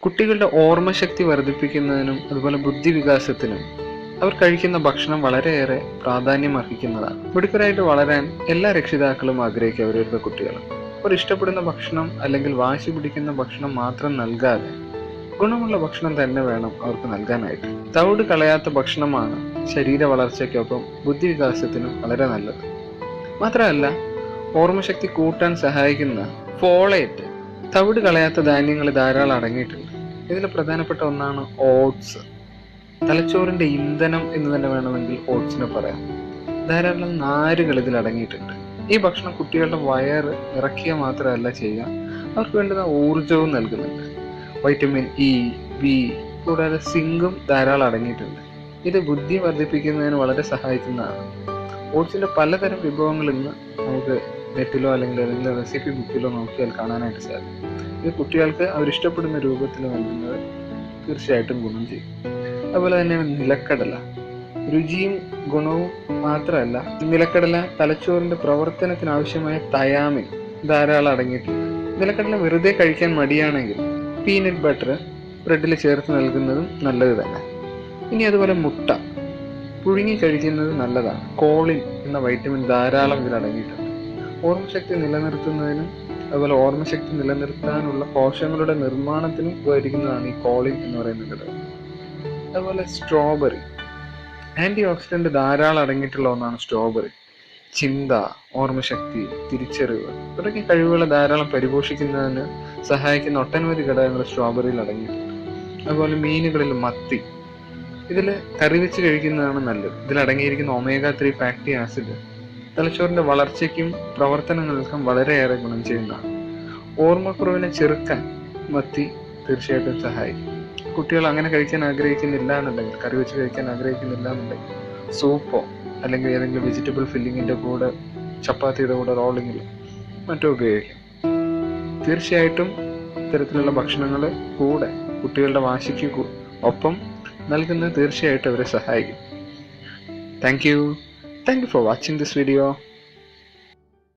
കുട്ടികളുടെ ഓർമ്മശക്തി വർദ്ധിപ്പിക്കുന്നതിനും അതുപോലെ ബുദ്ധിവികാസത്തിനും അവർ കഴിക്കുന്ന ഭക്ഷണം വളരെയേറെ പ്രാധാന്യം അർഹിക്കുന്നതാണ്. മിടുക്കരായിട്ട് വളരാൻ എല്ലാ രക്ഷിതാക്കളും ആഗ്രഹിക്കുക അവരവരുടെ കുട്ടികൾ അവർ ഇഷ്ടപ്പെടുന്ന ഭക്ഷണം അല്ലെങ്കിൽ വാശി പിടിക്കുന്ന ഭക്ഷണം മാത്രം നൽകാതെ ഗുണമുള്ള ഭക്ഷണം തന്നെ വേണം അവർക്ക് നൽകാനായിട്ട്. തവിട് കളയാത്ത ഭക്ഷണമാണ് ശരീര വളർച്ചയ്ക്കൊപ്പം ബുദ്ധിവികാസത്തിനും വളരെ നല്ലത്. മാത്രമല്ല, ഓർമ്മശക്തി കൂട്ടാൻ സഹായിക്കുന്ന ഫോളേറ്റ് തവിട് കളയാത്ത ധാന്യങ്ങൾ ധാരാളം അടങ്ങിയിട്ടുണ്ട്. ഇതിൽ പ്രധാനപ്പെട്ട ഒന്നാണ് ഓട്സ്. തലച്ചോറിന്റെ ഇന്ധനം എന്ന് തന്നെ വേണമെങ്കിൽ ഓട്സിനെ പറയാം. ധാരാളം നാരുകൾ ഇതിൽ അടങ്ങിയിട്ടുണ്ട്. ഈ ഭക്ഷണം കുട്ടികളുടെ വയറ് നിറയ്ക്കുക മാത്രമല്ല ചെയ്യുക, അവർക്ക് വേണ്ടുന്ന ഊർജവും നൽകുന്നുണ്ട്. വൈറ്റമിൻ ഇ, ബി കൂടാതെ സിങ്കും ധാരാളം അടങ്ങിയിട്ടുണ്ട്. ഇത് ബുദ്ധി വർദ്ധിപ്പിക്കുന്നതിന് വളരെ സഹായിക്കുന്നതാണ്. ഓട്സിന്റെ പലതരം വിഭവങ്ങൾ ഇന്ന് നമുക്ക് നെറ്റിലോ അല്ലെങ്കിൽ ഏതെങ്കിലും റെസിപ്പി ബുക്കിലോ നോക്കിയാൽ കാണാനായിട്ട് സാധിക്കും. ഇത് കുട്ടികൾക്ക് അവരിഷ്ടപ്പെടുന്ന രൂപത്തിൽ നൽകുന്നത് തീർച്ചയായിട്ടും ഗുണം ചെയ്യും. അതുപോലെ തന്നെ നിലക്കടല, രുചിയും ഗുണവും മാത്രമല്ല, നിലക്കടല തലച്ചോറിന്റെ പ്രവർത്തനത്തിന് ആവശ്യമായ തയാമിൻ ധാരാളം അടങ്ങിയിട്ടുണ്ട്. നിലക്കടല വെറുതെ കഴിക്കാൻ മടിയാണെങ്കിൽ പീനട്ട് ബട്ടർ ബ്രെഡിൽ ചേർത്ത് നൽകുന്നതും നല്ലത് തന്നെ. ഇനി അതുപോലെ മുട്ട പുഴുങ്ങി കഴിക്കുന്നത് നല്ലതാണ്. കോളിൻ എന്ന വൈറ്റമിൻ ധാരാളം ഇതിൽ അടങ്ങിയിട്ടുണ്ട്. ഓർമ്മശക്തി നിലനിർത്തുന്നതിനും അതുപോലെ ഓർമ്മശക്തി നിലനിർത്താനുള്ള കോശങ്ങളുടെ നിർമ്മാണത്തിനും ഉപകരിക്കുന്നതാണ് ഈ കോളിൻ എന്ന് പറയുന്ന ഘടകം. അതുപോലെ സ്ട്രോബെറി, ആന്റി ഓക്സിഡന്റ് ധാരാളം അടങ്ങിയിട്ടുള്ള ഒന്നാണ് സ്ട്രോബെറി. ചിന്ത, ഓർമ്മശക്തി, തിരിച്ചറിവ് തുടങ്ങിയ കഴിവുകളെ ധാരാളം പരിപോഷിക്കുന്നതിന് സഹായിക്കുന്ന ഒട്ടനവധി ഘടകങ്ങൾ സ്ട്രോബെറിയിൽ അടങ്ങിയിട്ടുണ്ട്. അതുപോലെ മീനുകളിൽ മത്തി, ഇതിൽ കറി വെച്ച് കഴിക്കുന്നതാണ് നല്ലത്. ഇതിൽ അടങ്ങിയിരിക്കുന്ന ഒമേഗ 3 ഫാറ്റി ആസിഡ് തലച്ചോറിന്റെ വളർച്ചയ്ക്കും പ്രവർത്തനങ്ങൾക്കും വളരെയേറെ ഗുണം ചെയ്യുന്നതാണ്. ഓർമ്മക്കുറവിനെ ചെറുക്കാൻ മത്തി തീർച്ചയായിട്ടും സഹായിക്കും. കുട്ടികൾ അങ്ങനെ കഴിക്കാൻ ആഗ്രഹിക്കുന്നില്ല എന്നുണ്ടെങ്കിൽ, കറി വെച്ച് കഴിക്കാൻ ആഗ്രഹിക്കുന്നില്ല എന്നുണ്ടെങ്കിൽ സൂപ്പോ അല്ലെങ്കിൽ ഏതെങ്കിലും വെജിറ്റബിൾ ഫില്ലിങ്ങിന്റെ കൂടെ, ചപ്പാത്തിയുടെ കൂടെ, റോളിങ്ങിൽ മറ്റോ ഉപയോഗിക്കാം. തീർച്ചയായിട്ടും ഇത്തരത്തിലുള്ള ഭക്ഷണങ്ങൾ കൂടെ കുട്ടികളുടെ വാശിക്ക് ഒപ്പം നൽകുന്നത് തീർച്ചയായിട്ടും അവരെ സഹായിക്കും. Thank you for watching this video.